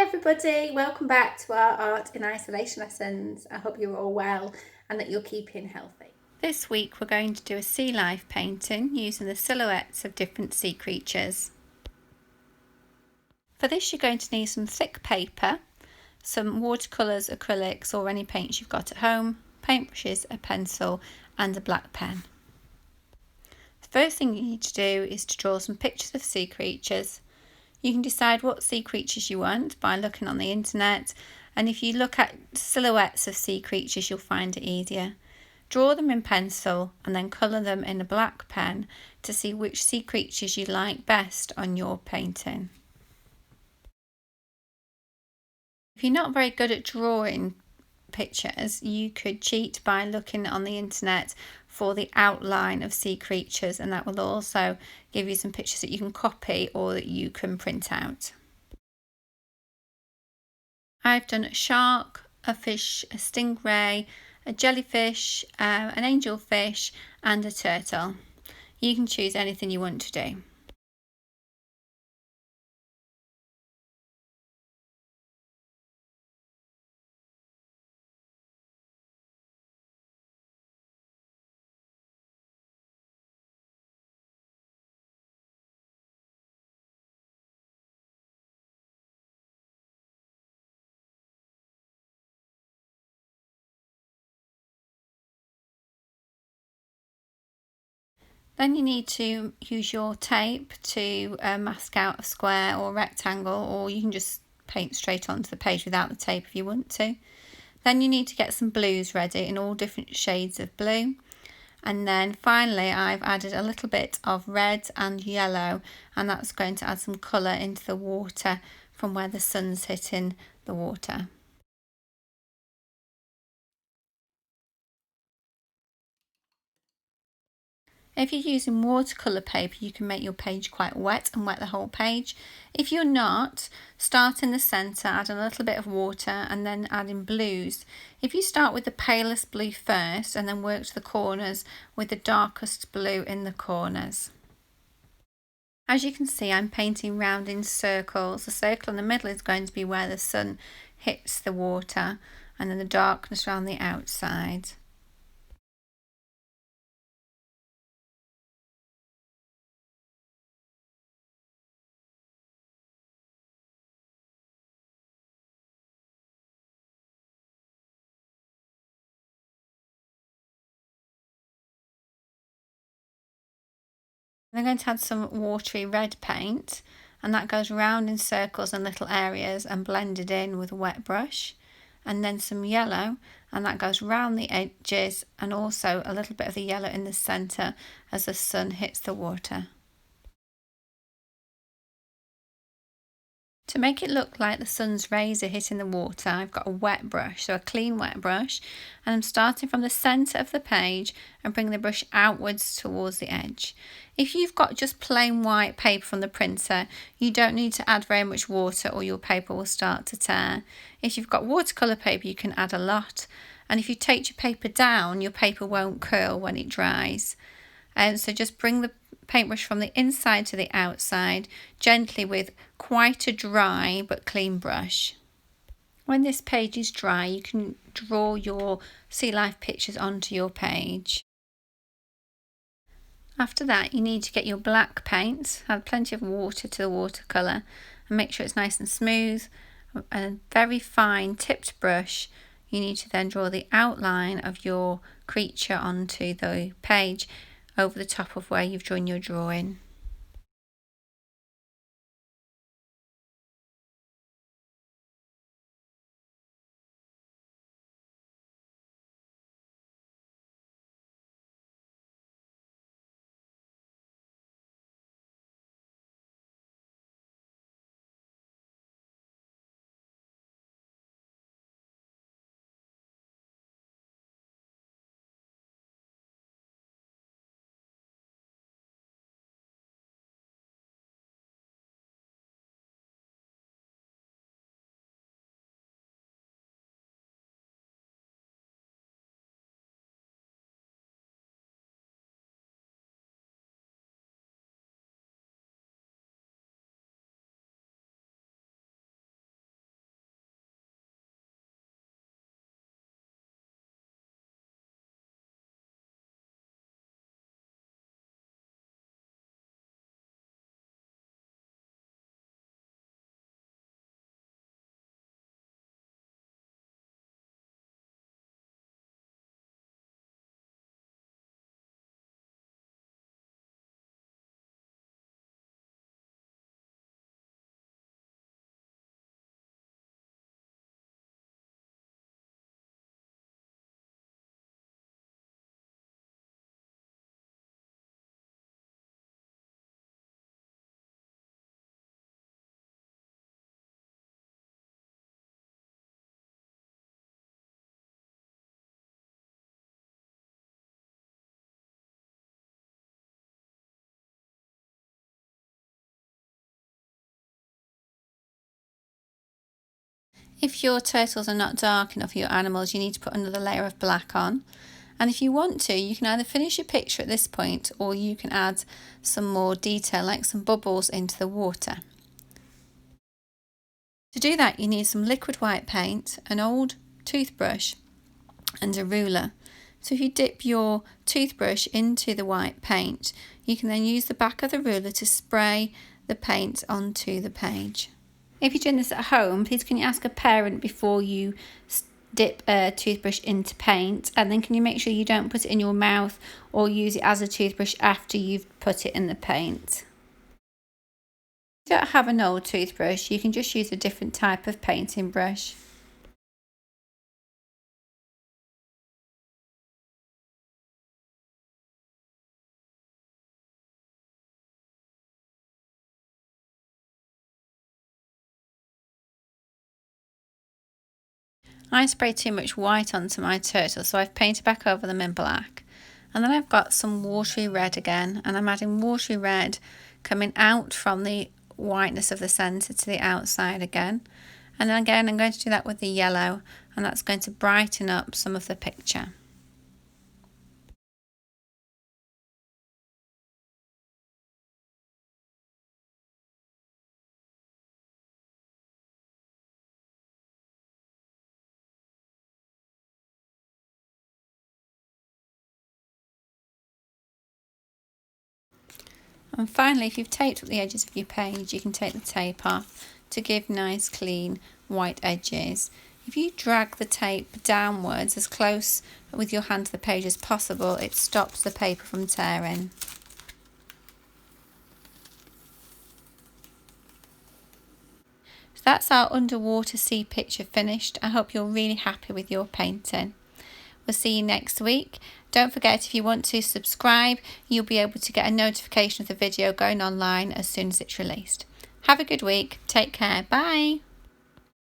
everybody, welcome back to our art in isolation lessons. I hope you're all well and that you're keeping healthy. This week we're going to do a sea life painting using the silhouettes of different sea creatures. For this you're going to need some thick paper, some watercolours, acrylics or any paints you've got at home, paintbrushes, a pencil and a black pen. The first thing you need to do is to draw some pictures of sea creatures. You can decide what sea creatures you want by looking on the internet, and if you look at silhouettes of sea creatures you'll find it easier. Draw them in pencil and then colour them in a black pen to see which sea creatures you like best on your painting. If you're not very good at drawing pictures, you could cheat by looking on the internet for the outline of sea creatures, and that will also give you some pictures that you can copy or that you can print out. I've done a shark, a fish, a stingray, a jellyfish, an angelfish and a turtle. You can choose anything you want to do. Then you need to use your tape to mask out a square or rectangle, or you can just paint straight onto the page without the tape if you want to. Then you need to get some blues ready in all different shades of blue. And then finally I've added a little bit of red and yellow, and that's going to add some colour into the water from where the sun's hitting the water. If you're using watercolour paper, you can make your page quite wet and wet the whole page. If you're not, start in the centre, add a little bit of water and then add in blues. If you start with the palest blue first and then work to the corners with the darkest blue in the corners. As you can see, I'm painting round in circles. The circle in the middle is going to be where the sun hits the water, and then the darkness around the outside. I'm going to add some watery red paint, and that goes round in circles and little areas and blended in with a wet brush. And then some yellow, and that goes round the edges and also a little bit of the yellow in the centre as the sun hits the water. To make it look like the sun's rays are hitting the water, I've got a wet brush, so a clean wet brush, and I'm starting from the centre of the page and bring the brush outwards towards the edge. If you've got just plain white paper from the printer, you don't need to add very much water or your paper will start to tear. If you've got watercolour paper, you can add a lot, and if you take your paper down, your paper won't curl when it dries. And so just bring the paintbrush from the inside to the outside gently with quite a dry but clean brush. When this page is dry, you can draw your sea life pictures onto your page. After that, you need to get your black paint, add plenty of water to the watercolour and make sure it's nice and smooth. A very fine tipped brush. You need to then draw the outline of your creature onto the page over the top of where you've drawn your drawing. If your turtles are not dark enough for your animals, you need to put another layer of black on. And if you want to, you can either finish your picture at this point, or you can add some more detail like some bubbles into the water. To do that, you need some liquid white paint, an old toothbrush and a ruler. So if you dip your toothbrush into the white paint, you can then use the back of the ruler to spray the paint onto the page. If you're doing this at home, please can you ask a parent before you dip a toothbrush into paint, and then can you make sure you don't put it in your mouth or use it as a toothbrush after you've put it in the paint. If you don't have an old toothbrush, you can just use a different type of painting brush. I sprayed too much white onto my turtle, so I've painted back over them in black. And then I've got some watery red again, and I'm adding watery red coming out from the whiteness of the centre to the outside again. And then again I'm going to do that with the yellow, and that's going to brighten up some of the picture. And finally, if you've taped up the edges of your page, you can take the tape off to give nice clean white edges. If you drag the tape downwards as close with your hand to the page as possible, it stops the paper from tearing. So that's our underwater sea picture finished. I hope you're really happy with your painting. We'll see you next week. Don't forget, if you want to subscribe, you'll be able to get a notification of the video going online as soon as it's released. Have a good week. Take care. Bye.